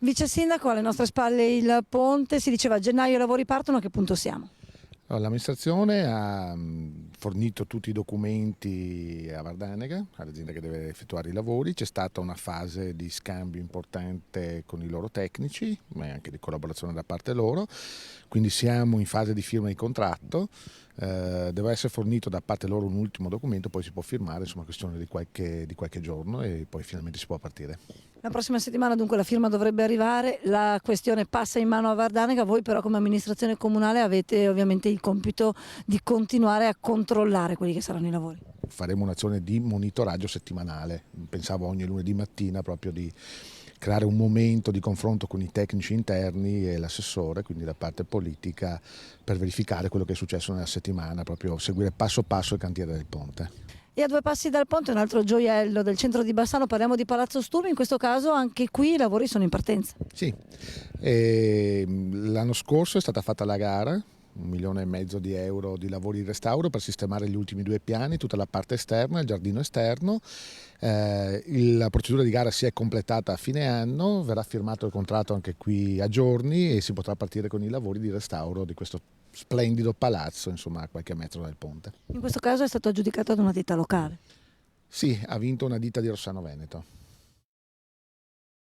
Vice Sindaco, alle nostre spalle il ponte, si diceva a gennaio i lavori partono, a che punto siamo? Allora, l'amministrazione ha fornito tutti i documenti a Vardanega, all'azienda che deve effettuare i lavori. C'è stata una fase di scambio importante con i loro tecnici, ma anche di collaborazione da parte loro, quindi siamo in fase di firma di contratto. Deve essere fornito da parte loro un ultimo documento, poi si può firmare, insomma, questione di qualche giorno e poi finalmente si può partire. La prossima settimana dunque la firma dovrebbe arrivare, la questione passa in mano a Vardanega, voi però come amministrazione comunale avete ovviamente il compito di continuare a controllare quelli che saranno i lavori. Faremo un'azione di monitoraggio settimanale, pensavo ogni lunedì mattina proprio di creare un momento di confronto con i tecnici interni e l'assessore, quindi la parte politica, per verificare quello che è successo nella settimana, proprio seguire passo passo il cantiere del ponte. E a 2 passi dal ponte un altro gioiello del centro di Bassano, parliamo di Palazzo Sturmi, in questo caso anche qui i lavori sono in partenza. Sì, l'anno scorso è stata fatta la gara, 1,5 milioni di euro di lavori di restauro per sistemare gli ultimi 2 piani, tutta la parte esterna, il giardino esterno. La procedura di gara si è completata a fine anno, verrà firmato il contratto anche qui a giorni e si potrà partire con i lavori di restauro di questo splendido palazzo, insomma, a qualche metro dal ponte. In questo caso è stato aggiudicato ad una ditta locale. Sì, ha vinto una ditta di Rossano Veneto.